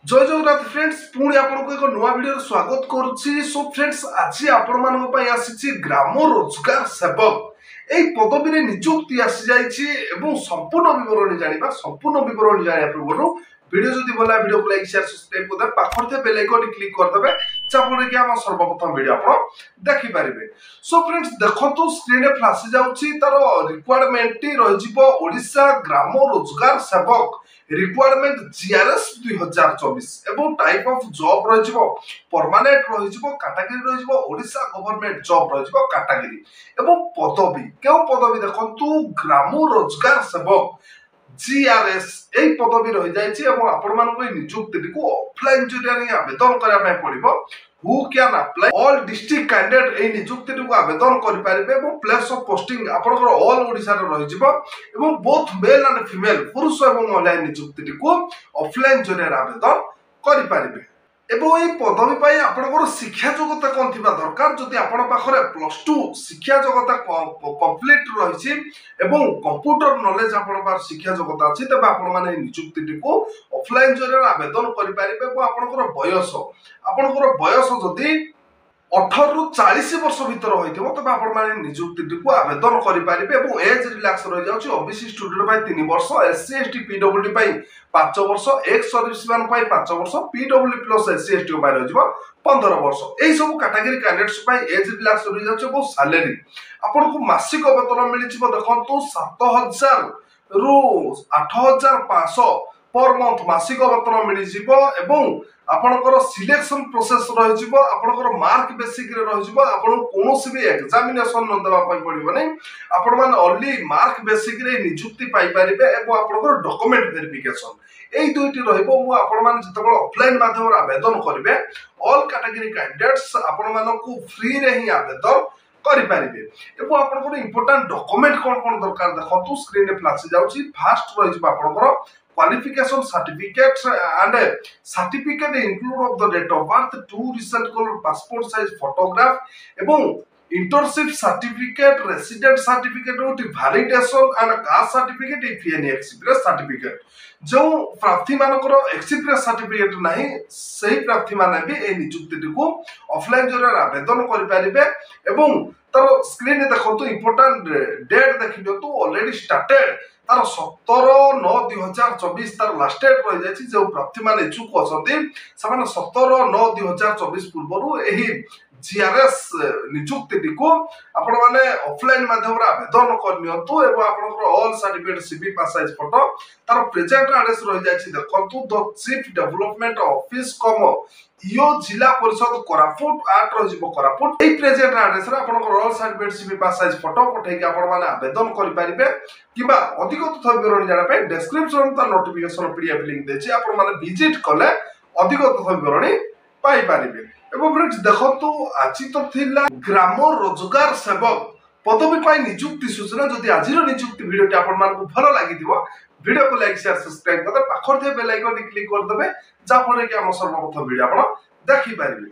जय जगन्नाथ फ्रेंड्स पुणी आपको एक नुआ वीडियो स्वागत करुच्ची। सो फ्रेंड्स आज आपण मानक आसी ग्राम रोजगार सेवक एई पदवी रे नियुक्ति आसी जाइछि एवं संपूर्ण विवरण जानिबा। संपूर्ण विवरण जानिया पूर्व वीडियो जदि भला वीडियो को लाइक शेयर सब्सक्राइब कर दे पाखर थे बेल आइकन क्लिक कर देबे चापर कि हम सर्वप्रथम वीडियो आपण देखि पारिबे। सो फ्रेंड्स देखंतु स्क्रीन रे फ्लैश जाउछि तार रिक्वायरमेंट टी रहिजिबो ओडिशा ग्राम रोजगार सेवक रिक्वायरमेंट जीआरएस 2024 एवं टाइप ऑफ जॉब रहिजिबो परमानेंट रहिजिबो कैटेगरी रहिजिबो ओडिशा गवर्नमेंट जॉब रहिजिबो कैटेगरी एवं पदवी केउ पदवी देखंतु ग्राम रोजगार सेवक जीआरएस एई पदवी रहि जाइछि एवं आपण मानको नियुक्ति को ऑफलाइन जरिया आवेदन करा पय पड़िबो। Who can apply all district candidate ए नियुक्ति को आवेदन करि पारिबे एवं प्लेस ऑफ पोस्टिंग आपनकर ऑल ओडिसा रे रहि जिवो एवं बोथ मेल एंड फीमेल पुरुष एवं महिला नियुक्ति को ऑफलाइन जरिया आवेदन करि पारिबे। एवं ए पदवी पाई आपनकर शिक्षा योग्यता कोन थिबा दरकार जदि आपण पाखरे +2 शिक्षा योग्यता कंप्लीट रहिछि एवं कंप्यूटर नॉलेज आपण पार शिक्षा योग्यता अछि तबे आपण माने नियुक्ति को ऑफलाइन जरिया आवेदन करि पारिबे। एवं आपनकर बयस जदि 18 रु 40 वर्ष भीतर होइथिबो तबे आपण माने नियुक्ति को आवेदन करि पारिबे एवं एज रिलैक्स रहि जाउछि। ओबीसी स्टूडेंट पाई 3 वर्ष, एससी एसटी पीडब्ल्यूडी पाई 5 वर्ष, एक्स सर्विसमैन पाई 5 वर्ष, पीडब्ल्यूडी प्लस एससी एसटी पाई रहिबो 15 वर्ष। एई सब कैटेगरी कैंडिडेट्स पाई एज रिलैक्स रहि जाउछि। एवं सैलरी आपण को मासिक वेतन मिलि छिबो देखंतु 7000 रु 8500 पर मंथ मासिक वेतन मिलि जिवो एवं आपनकर सिलेक्शन प्रोसेस रहि जिवो आपनकर मार्क बेसिक रे रहि जिवो आपण कोनोसी भी एग्जामिनेशन न देबा पय पड़िबो नै। आपण माने ओनली मार्क बेसिक रे नियुक्ति पाई परिबे एवं आपनकर डॉक्यूमेंट वेरिफिकेशन एई दुइटी रहिबो। मु आपण माने जतबेला ऑफलाइन माध्यम रे आवेदन करिवे ऑल कैटेगरी कैंडिडेट्स आपण मानकु फ्री रे ही आवेदन करि पारिबे। एवं आपनकर इंपोर्टेंट डॉक्यूमेंट कोन दरकार देखंतु स्क्रीन रे फ्लैश जाउछि। फास्ट रहि जिवो आपनकर qualification certificates and certificate include of the date of birth, 2 recent color passport size photograph एवं internship certificate, resident certificate with validation and caste certificate if any experience certificate। जो प्रार्थी मानकर experience certificate नाही सही प्रार्थी माने भी ए नियुक्ति को ऑफलाइन जरिया आवेदन करि पारिबे। एवं तार स्क्रीन रे देखंतु इंपोर्टेंट डेट देखियंतु ऑलरेडी स्टार्टेड तार 17/9/2024 तार लास्ट डेट रहि जाछि। जो प्रार्थी माने इच्छुक असथि से माने 17/9/2024 पूर्वरु एही जीआरएस नियुक्ति को आपण माने ऑफलाइन माध्यम रे आवेदन करनियंतु एवं आपनकर ऑल सर्टिफिकेट सीवी पास साइज फोटो तार प्रेजेंट एड्रेस रहि जाछि देखंतु द चीफ डेवलपमेंट ऑफिस कम इयो जिला परिषद कोरापुट 8 रहिबो कोरापुट। एई प्रेजेंट एड्रेस रे आपनकर ऑल सर्टिफिकेट सीवी पास साइज फोटो पठै के आपण माने आवेदन करि पारिबे। किबा अधिक तथ्य विवरण जाना पे डिस्क्रिप्शन ता नोटिफिकेशन पीडीएफ लिंक देछि आपण माने विजिट कले अधिक तथ्य विवरण पाई पारिबे। एवं फ्रेंड्स देखंतु आज तो थिला ग्राम रोजगार सेवक पदवी पाई नियुक्ति सूचना। जदि आजिर नियुक्ति वीडियो आपण मानकु भलो लागिथिबो वीडियो को लाइक शेयर सब्सक्राइब कर दे पाखर दे बेल आइकन क्लिक कर देबे जा फले कि हम सर्वप्रथम वीडियो आपण देखि पारिबे।